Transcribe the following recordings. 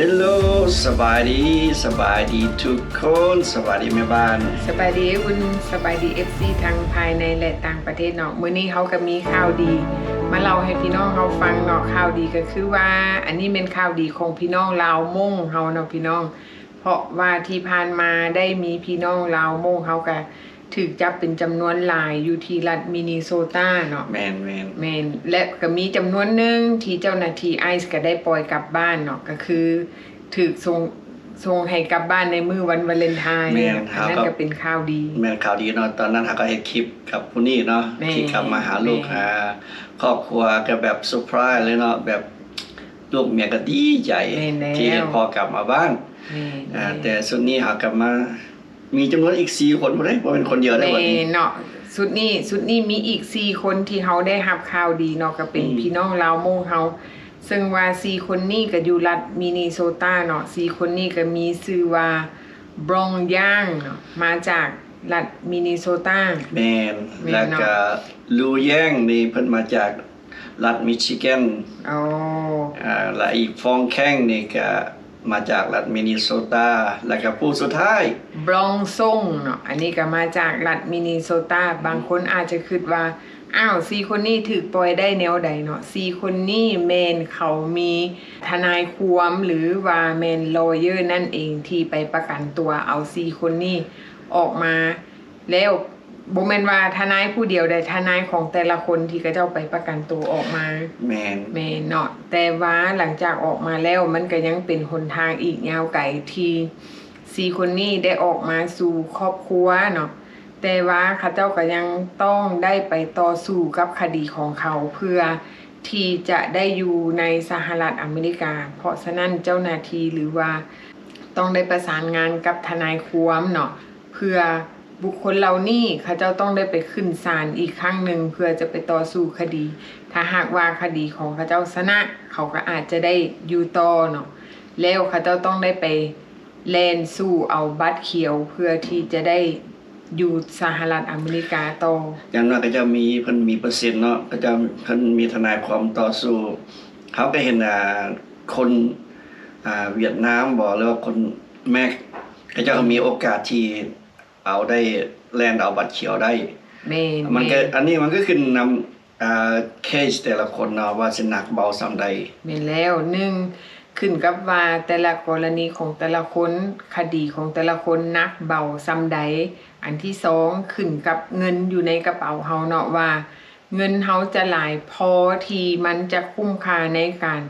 Hello สบายดีทุกคนสบายดีแม่บ้านสบายดีคุณสบายดี FC ทั้งภายในและต่างประเทศเนาะมื้อนี้เขาก็มีข่าวดีมาเล่าให้พี่น้องเขาฟังเนาะข่าวดีก็คือว่าอันนี้เป็นข่าวดีของพี่น้องลาวม่งเฮาเนาะพี่น้องเพราะว่าที่ผ่านมาได้มีพี่น้องลาวม่งเฮาก็ถูกจับเป็นจำนวนหลายอยู่ที่รัฐมินนิโซตาเนาะแมนและก็มีจำนวนหนึ่งที่เจ้าหน้าที่ไอซ์ก็ได้ปล่อยกลับบ้านเนาะก็คือถูกส่งให้กลับบ้านในมื้อวันวาเลนไทน์นั่นก็เป็นข่าวดีแม่นข่าวดีเนาะตอนนั้นเขาก็เฮ็ดคลิปกับผู้นี้เนาะที่กลับมาหาลูกหาครอบครัวก็แบบเซอร์ไพรส์เลยเนาะแบบลูกเมียก็ดีใจที่เห็นพ่อกลับมาบ้านแต่สุดนี้เขากลับมามีจำนวนอีก4คนบ่ได้บ่เป็นคนเดียวได้วันนี้เนาะสุดนี้มีอีก4คนที่เฮาได้รับข่าวดีเนาะก็เป็นพี่น้องลาวโมงเฮาซึ่งว่า4คนนี้ก็อยู่รัฐมินนิโซตาเนาะ4คนนี้ก็มีชื่อว่าบรองย่างเนาะมาจากรัฐมินนิโซตาแม่นแล้วก็ลูแย่งนี่เพิ่นมาจากรัฐมิชิแกนและอีกฟองแข้งนี่ก็มาจากรัฐมินนิโซตาแล้วก็ผู้สุดท้ายบรองซ่งเนาะอันนี้ก็มาจากรัฐมินนิโซตาบางคนอาจจะคิดว่าอ้าว4คนนี้ถูกปล่อยได้แนวใดเนาะ4คนนี้แมนเขามีทนายความหรือว่าแมนลอเยอร์นั่นเองที่ไปประกันตัวเอา4คนนี้ออกมาแล้วบ่แม่นว่าทนายผู้เดียวได้ทนายของแต่ละคนที่เขาเจ้าไปประกันตัวออกมาแม่นเนาะแต่ว่าหลังจากออกมาแล้วมันก็ยังเป็นหนทางอีกยาวไกลที่4คนนี้ได้ออกมาสู่ครอบครัวเนาะแต่ว่าเขาเจ้าก็ยังต้องได้ไปต่อสู้กับคดีของเขาเพื่อที่จะได้อยู่ในสหรัฐอเมริกาเพราะฉะนั้นเจ้าหน้าที่หรือว่าต้องได้ประสานงานกับทนายความเนาะเพื่อบุคคลเหล่านี้เขาเจ้าต้องได้ไปขึ้นศาลอีกครั้งหนึ่งเพื่อจะไปต่อสู้คดีถ้าหากว่าคดีของเขาเจ้าชนะเขาก็อาจจะได้อยู่ต่อเนาะแล้วเขาเจ้าต้องได้ไปแล่นสู้เอาบัตรเขียวเพื่อที่จะได้อยู่สหรัฐอเมริกาต่ออย่างน้อยก็จะมีเพิ่นมีเปอร์เซ็นต์เนาะก็จะเพิ่นมีทนายความต่อสู้เขาก็เห็นคนเวียดนามบ่หรือว่าคนแม็กก็จะมีโอกาสที่เอาได้แลนด์เอาบัตรเขียวได้มันก็อันนี้มันก็ขึ้นนำเคสแต่ละคนเนาะว่าสิหนักเบาส่ำใดแม่นแล้ว1ขึ้นกับว่าแต่ละกรณีของแต่ละคนคดีของแต่ละคนหนักเบาส่ำใดอันที่2ขึ้นกับเงินอยู่ในกระเป๋าเฮาเนาะว่าเงินเฮาจะหลายพอที่มันจะคุ้มค่าในการ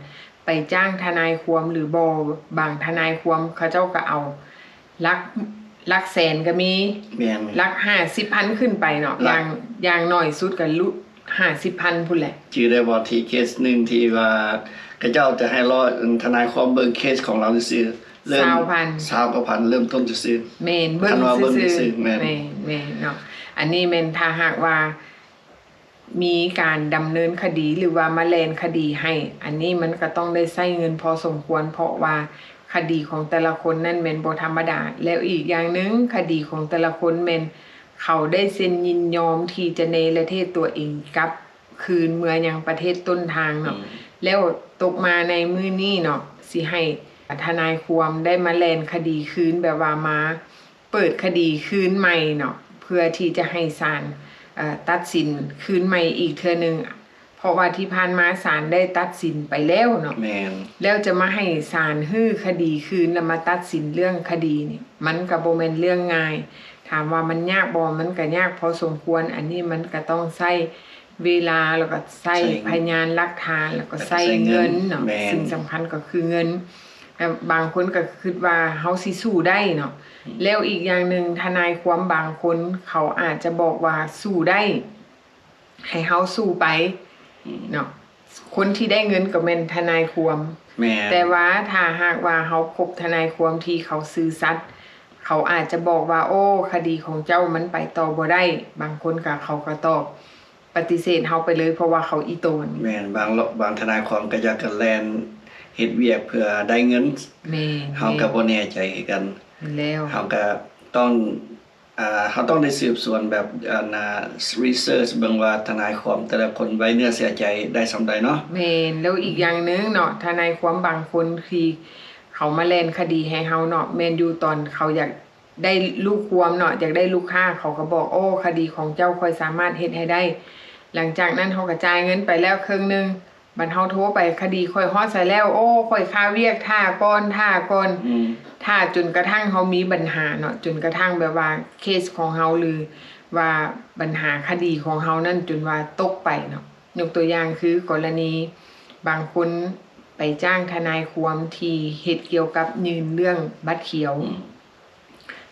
ไปจ้างทนายความหรือบ่บางทนายความเขาเจ้าก็เอาลักแสนก็มีลัก 50,000 ขึ้นไปเนาะอย่างน้อยสุดก็50,000 พุ่นแหละชื่อได้บ่ที่เคสนึงที่ว่าเขาเจ้าจะให้รอทนายความเบิ่งเคสของเราซื่อเริ่ม 20,000 เริ่มต้นซื่อแม่นเบิ่งซื่อแม่นเนาะอันนี้แม่นถ้าหากว่ามีการดำเนินคดีหรือว่ามาแลนคดีให้อันนี้มันก็ต้องได้ใช้เงินพอสมควรเพราะว่าคดีของแต่ละคนนั่นแม่นบ่ธรรมดาแล้วอีกอย่างนึงคดีของแต่ละคนแม่นเขาได้เซ็นยินยอมที่จะเนรเทศตัวเองกลับคืนเมืองยังประเทศต้นทางเนาะแล้วตกมาในมื้อนี้เนาะสิให้ทนายความได้มาแลนคดีคืนแบบว่ามาเปิดคดีคืนใหม่เนาะเพื่อที่จะให้ศาลตัดสินคืนใหม่อีกเทื่อนึงเพราะว่าที่ผ่านมาศาลได้ตัดสินไปแล้วเนาะแล้วจะมาให้ศาลฮื้อคดีคืนแล้วมาตัดสินเรื่องคดีนี่มันก็บ่แม่นเรื่องง่ายถามว่ามันยากบ่มันก็ยากพอสมควรอันนี้มันก็ต้องใช้เวลาแล้วก็ใช้พยานหลักฐานแล้วก็ใช้เงินเนาะสิ่งสำคัญก็คือเงินบางคนก็คิดว่าเฮาสิสู้ได้เนาะแล้วอีกอย่างนึงทนายความบางคนเขาอาจจะบอกว่าสู้ได้ให้เฮาสู้ไปเนาะคนที่ได้เงินก็แม่นทนายความแต่ว่าถ้าหากว่าเฮาพบทนายความที่เขาซื่อสัตย์เขาอาจจะบอกว่าโอ้คดีของเจ้ามันไปต่อบ่ได้บางคนก็เขาก็ตอบปฏิเสธเฮาไปเลยเพราะว่าเขาอีโตนแม่นบางทนายความก็อยากจะแลนเฮ็ดเวียกเพื่อได้เงินเฮาก็บ่แน่ใจกันแล้วเฮาก็ต้องเขาต้องได้สืบสวนแบบresearch เบิ่งว่าทนายความแต่ละคนไว้เนื้อเสียใจได้ส่ำใดเนาะแม่นแล้วอีกอย่างนึงเนาะทนายความบางคนคือ เขามาเล่นคดีให้เฮาเนาะแมนยูตอนเขาอยากได้ลูกความเนาะอยากได้ลูกค้าเขาก็บอกโอ้คดีของเจ้าค่อยสามารถเฮ็ดให้ได้หลังจากนั้นเขาก็จ่ายเงินไปแล้วครึ่งนึงบัดเฮาโทรไปคดีค่อยฮอดใส่แล้วโอ้ค่อยค่าเวียกท่าก่อนท่าจนกระทั่งเฮามีปัญหาเนาะจนกระทั่งแบบว่าเคสของเฮาหรือว่าปัญหาคดีของเฮานั่นจนว่าตกไปเนาะยกตัวอย่างคือกรณีบางคนไปจ้างทนายความที่เฮ็ดเกี่ยวกับยื่นเรื่องบัตรเขียว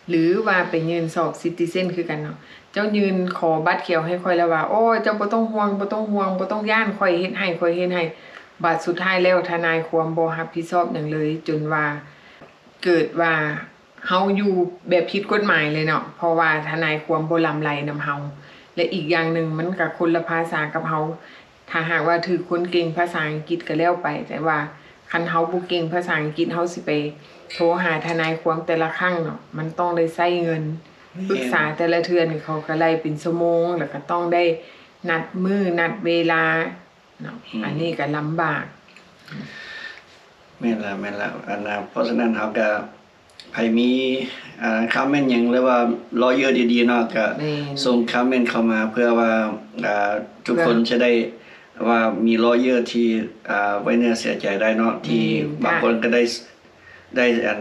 หรือว่าไปยื่นสอบซิติเซนคือกันเนาะเจ้ายื่นขอบัตรเขียวให้ค่อยแล้วว่าโอ้เจ้าบ่ต้องห่วงบ่ต้องย้านค่อยเฮ็ดให้บัดสุดท้ายแล้วทนายความบ่รับผิดชอบหยังเลยจนว่าเกิดว่าเฮาอยู่แบบผิดกฎหมายเลยเนาะเพราะว่าทนายความบ่ล้ำไหลนำเฮาและอีกอย่างหนึ่งมันก็คนละภาษากับเฮาถ้าหากว่าถือคนเก่งภาษาอังกฤษก็แล้วไปแต่ว่าคันเฮาบ่เก่งภาษาอังกฤษเฮาสิไปโทรหาทนายความแต่ละครั้งเนาะมันต้องได้ใช้เงินปรึกษาแต่ละเทื่อนี่เขาก็ไล่เป็นชั่วโมงแล้วก็ต้องได้นัดมื้อนัดเวลาเนาะอันนี้ก็ลำบากแม่นละอันน่ะเพราะฉะนั้นเฮาก็ไผมีคอมเมนต์หยังหรือว่ารอเยอะดีๆเนาะก็ส่งคอมเมนต์เข้ามาเพื่อว่าทุกคนจะได้ว่ามีรอเยอะที่ไว้เนื้อเสียใจได้เนาะที่บางคนก็ได้อัน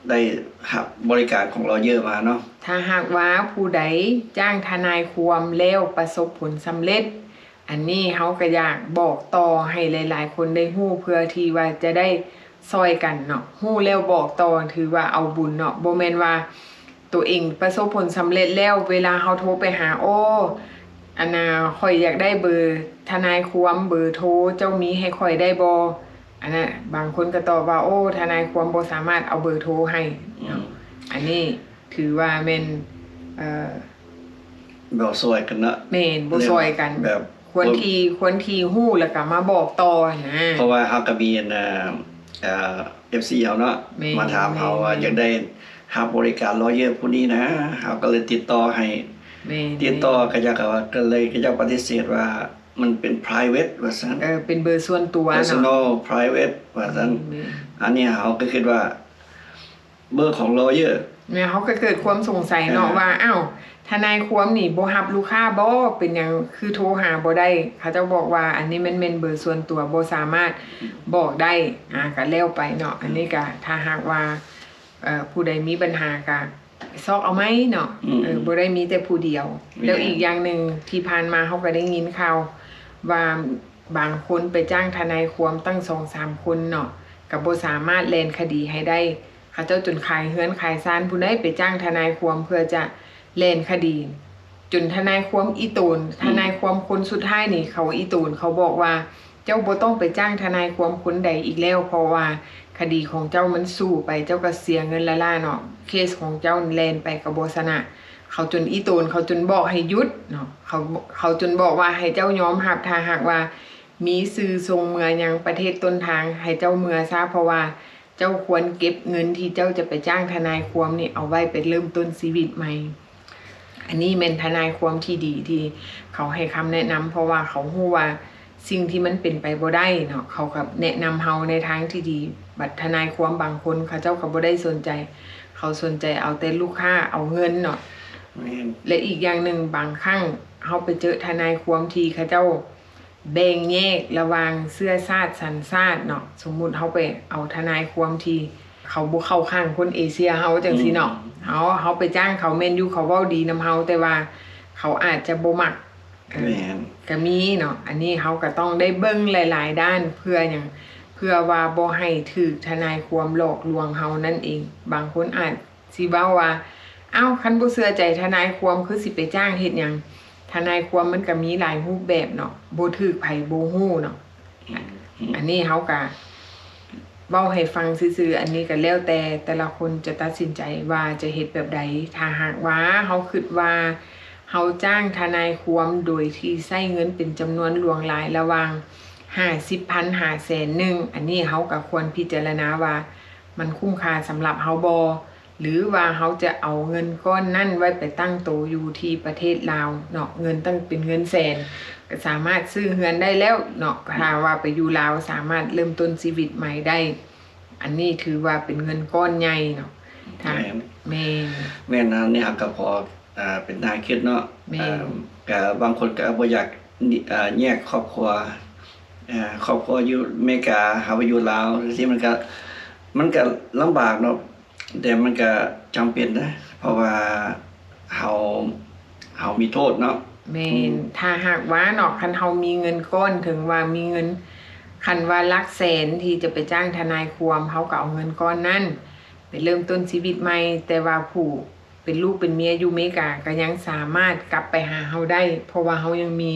ได้รับบริการของรอเยอะมาเนาะถ้าหากว่าผู้ใดจ้างทนายความแล้วประสบผลสำเร็จอันนี้เฮาก็อยากบอกต่อให้หลายๆคนได้ฮู้เพื่อที่ว่าจะได้ซอยกันเนาะฮู้แล้วบอกต่อถือว่าเอาบุญเนาะบ่แม่นว่าตัวเองประสบผลสำเร็จแล้วเวลาเฮาโทรไปหาโอ้อันน่ะข่อยอยากได้เบอร์ทนายความเบอร์โทรเจ้ามีให้ข่อยได้บ่อันน่ะบางคนก็ตอบว่าโอ้ทนายความบ่สามารถเอาเบอร์โทรให้เนาะอันนี้ถือว่าแม่นบ่ซอยกันเนาะแม่นบ่ซอยกันแบบควรที่ฮู้แล้วก็มาบอกต่อนะเพราะว่าเฮาก็มีFC เฮาเนาะมาถามเฮาว่าอยากได้รับบริการรอเยอะผู้นี้นะเฮาก็เลยติดต่อให้ติดต่อก็อยากว่าก็เลยก็อยากปฏิเสธว่ามันเป็น private ว่าซั่นเป็นเบอร์ส่วนตัวเนาะ personal private ว่าซั่นอันนี้เฮาก็คิดว่าเบอร์ของ lawyer แม่เฮาก็เกิดความสงสัยเนาะว่าอ้าวทนายความนี่บ่รับลูกค้าบ่เป็นหยังคือโทรหาบ่ได้เขาเจ้าบอกว่าอันนี้มันเบอร์ส่วนตัวบ่สามารถบอกได้ก็แล้วไปเนาะอันนี้ก็ถ้าหากว่าผู้ใดมีปัญหาก็ซอกเอาไหมเนาะบ่ได้มีแต่ผู้เดียวแล้วอีกอย่างหนึ่งที่ผ่านมาเฮาก็ได้ยินข่าวว่าบางคนไปจ้างทนายความตั้ง 2-3 คนเนาะก็บ่สามารถแล่นคดีให้ได้เขาเจ้าจนขายเฮือนขายซ่านผู้ใดไปจ้างทนายความเพื่อจะเล่นคดีจนทนายความอีตูนทนายความคนสุดท้ายนี่เขาอีตูนเขาบอกว่าเจ้าบ่ต้องไปจ้างทนายความคนใดอีกแล้วเพราะว่าคดีของเจ้ามันสู้ไปเจ้าก็เสียเงินละล่าเนาะเคสของเจ้าแล่นไปก็บ่ชนะเขาจนอีตูนเขาจนบอกให้หยุดเนาะเขาจนบอกว่าให้เจ้ายอมรับถ้าหากว่ามีสื่อส่งเมือยังประเทศต้นทางให้เจ้าเมือซะเพราะว่าเจ้าควรเก็บเงินที่เจ้าจะไปจ้างทนายความนี่เอาไว้ไปเริ่มต้นชีวิตใหม่อันนี้เป็นทนายความที่ดีที่เขาให้คำแนะนำเพราะว่าเขารู้ว่าสิ่งที่มันเป็นไปบ่ได้เนาะเขาก็แนะนำเฮาในทางที่ดีบัดทนายความบางคนเขาเจ้าก็บ่ได้สนใจเขาสนใจเอาแต่ลูกค้าเอาเงินเนาะและอีกอย่างหนึ่งบางครั้งเฮาไปเจอทนายความที่เขาเจ้าแบ่งแยกระหว่างเสื้อชาติสัญชาติเนาะสมมุติเฮาไปเอาทนายความที่เขาบ่เข้าข้างคนเอเชียเฮาจังซี่เนาะเฮาไปจ้างเขาแม่นอยู่เขาเว้าดีนำเฮาแต่ว่าเขาอาจจะบ่มักก็มีเนาะอันนี้เฮาก็ต้องได้เบิ่งหลายๆด้านเพื่อหยังเพื่อว่าบ่ให้ถูกทนายความหลอกลวงเฮานั่นเองบางคนอาจสิเว้าว่าอ้าวคันบ่เชื่อใจทนายความคือสิไปจ้างเฮ็ดหยังทนายความมันก็มีหลายรูปแบบเนาะบ่ถูกไผบ่ฮู้เนาะอันนี้เฮาก็เว้าให้ฟังซื่อๆอันนี้ก็แล้วแต่ละคนจะตัดสินใจว่าจะเฮ็ดแบบใดถ้าหากว่าเฮาคิดว่าเฮาจ้างทนายความโดยที่ใช้เงินเป็นจำนวนหลวงหลายระหว่าง 50,000 500,000 อันนี้เฮาก็ควรพิจารณาว่ามันคุ้มค่าสำหรับเฮาบ่หรือว่าเฮาจะเอาเงินก้อนนั้นไว้ไปตั้งโตอยู่ที่ประเทศลาวเนาะเงินตั้งเป็นเงินแสนก็สามารถซื้อเฮือนได้แล้วเนาะถ้าว่าไปอยู่ลาวสามารถเริ่มต้นชีวิตใหม่ได้ อันนี้ถือว่าเป็นเงินก้อนใหญ่เนาะทางแม่น แม่นั้นนี่ก็พอเป็นนายคิดเนาะ แม่น ก็บางคนก็บ่อยากแยกครอบครัวครอบครัวอยู่อเมริกาหาไปอยู่ลาวที่มันก็ลำบากเนาะแต่มันก็จำเป็นนะเพราะว่าเฮามีโทษเนาะ แม่นถ้าหากว่าเนาะคันเฮามีเงินก้อนถึงว่ามีเงินคันว่าหลักแสนที่จะไปจ้างทนายความเฮาก็เอาเงินก้อนนั้นไปเริ่มต้นชีวิตใหม่แต่ว่าผู้เป็นลูกเป็นเมียอยู่อเมริกาก็ยังสามารถกลับไปหาเฮาได้ เพราะว่าเฮายังมี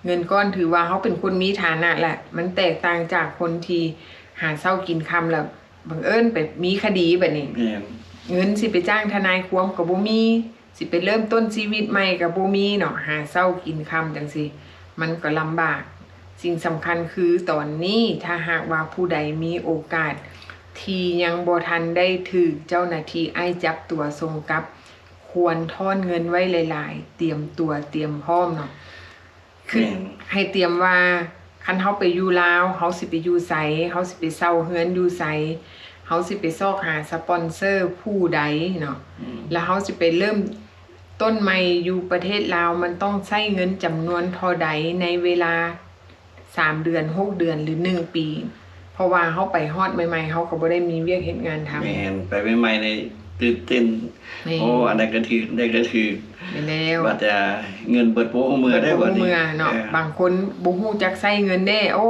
เงินก้อนถือว่าเฮาเป็นคนมีฐานะแหละมันแตกต่างจากคนที่หาเช้ากินค่ำแล้วบังเอิญไปมีคดีแบบนี้ แม่น เงินสิไปจ้างทนายความก็บ่มีสิไปเริ่มต้นชีวิตใหม่ก็บ่มีเนาะหาเช้ากินค่ำจังซี่มันก็ลำบาก สิ่งสำคัญคือตอนนี้ถ้าหากว่าผู้ใดมีโอกาส ที่ยังบ่ทันได้ถูกเจ้าหน้าที่ไอ้จับตัวส่งกลับ ควรทอนเงินไว้หลายๆ เตรียมตัวเตรียมพร้อมเนาะคือให้เตรียมว่าคันเฮาไปอยู่ลาวเฮาสิไปอยู่ไสเฮาสิไปเช่าเฮือนอยู่ไสเฮาสิไปซอกหาสปอนเซอร์ผู้ใดเนาะแล้วเฮาสิไปเริ่มต้นใหม่อยู่ประเทศลาวมันต้องใช้เงินจำนวนเท่าใดในเวลา3 เดือน6 เดือนหรือ1 ปีเพราะว่าเฮาไปฮอดใหม่ๆเฮาก็บ่ได้มีเวียกเฮ็ดงานทำ แม่นไปใหม่ๆในตื่นเต้น แม่น โอ้อันใดก็ถือได้ก็ถือ ไปแล้ว ว่าแต่เงินเบิดโป้มือได้บ่ เมื่อเนาะบางคนบ่ฮู้จักใช้เงินเด้ โอ้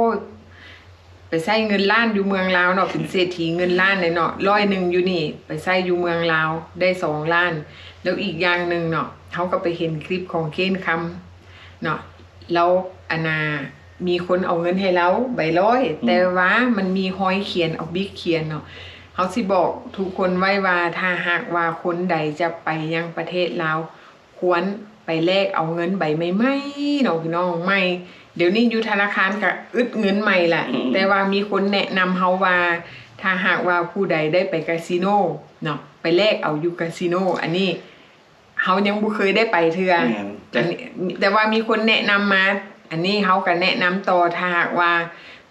ไปใช้เงินล้านอยู่เมืองลาวเนาะเป็นเศรษฐีเงินล้านเลยเนาะ100อยู่นี่ ไปใช้อยู่เมืองลาวได้2 ล้าน แล้วอีกอย่างหนึงเนาะเฮาก็ไปเห็นคลิปของเคนคำเนาะแล้วอนามีคนเอาเงินให้เราใบ100แต่ว่ามันมีห้อยเขียนเอาบิ๊กเขียนเนาะเฮาสิบอกทุกคนไว้ว่าถ้าหากว่าคนใดจะไปยังประเทศลาวควรไปแลกเอาเงินใบใหม่ๆเนาะพี่น้องใหม่เดี๋ยวนี้อยู่ธนาคารก็อึดเงินใหม่แหละแต่ว่ามีคนแนะนำเฮาว่าถ้าหากว่าผู้ใดได้ไปคาสิโนเนาะไปแลกเอาอยู่คาสิโนอันนี้เฮายังบ่เคยได้ไปเทื่อ แม่น อันนี้แต่ว่ามีคนแนะนำมา อันนี้เฮาก็แนะนำต่อถ้าหากว่า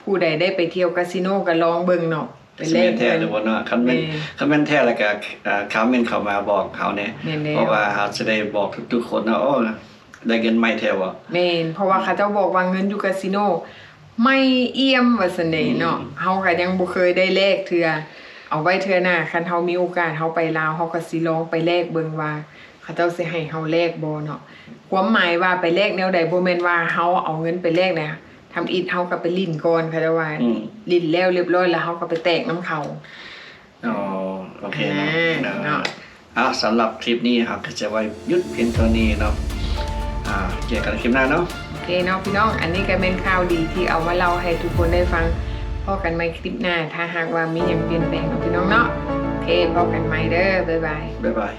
ผู้ใดได้ไปเที่ยวคาสิโนก็ลองเบิ่งเนาะไป สิ แล แม่ ก นแท้หรือบ่เนาะคันแม่นแท้แล้วก็คอมเมนต์เข้ามาบอกเขาแน่ แม่นแล้ว เพราะว่าเขาจะได้บอกทุกๆคนเนาะโอ้ได้เงินใหม่แท้บ่ แม่นเพราะว่าเขาเจ้าบอกว่าเงินอยู่คาสิโนไม่เอี่ยมว่าซั่นเด้เนาะเฮาก็ยังบ่เคยได้แลกเทื่อเอาไว้เทื่อหน้าคันเฮามีโอกาสเฮาไปลาวเฮาก็สิลองไปแลกเบิ่งว่าเขาเจ้าสิให้เฮาแลกบ่เนาะความหมายว่าไปแลกแนวใดบ่แม่นว่าเฮาเอาเงินไปแลกนะทำอิฐเฮาก็ไปลิ้นก่อนเขาจะว่าลิ้นแล้วเรียบร้อยแล้วเฮาก็ไปแตกน้ำเขา อ๋อโอเคเนาะ เนาะ สำหรับคลิปนี้ครับก็จะไว้หยุดเพียงเท่านี้เนาะเจอกันคลิปหน้าเนาะ โอเคเนาะพี่น้อง อันนี้ก็เป็นข่าวดีที่เอามาเล่าให้ทุกคนได้ฟังพอกันใหม่คลิปหน้า ถ้าหากว่ามีอย่างเปลี่ยนแปลงเนาะพี่น้องเนาะ โอเคพอกันใหม่เด้อ บ๊ายบาย บ๊ายบาย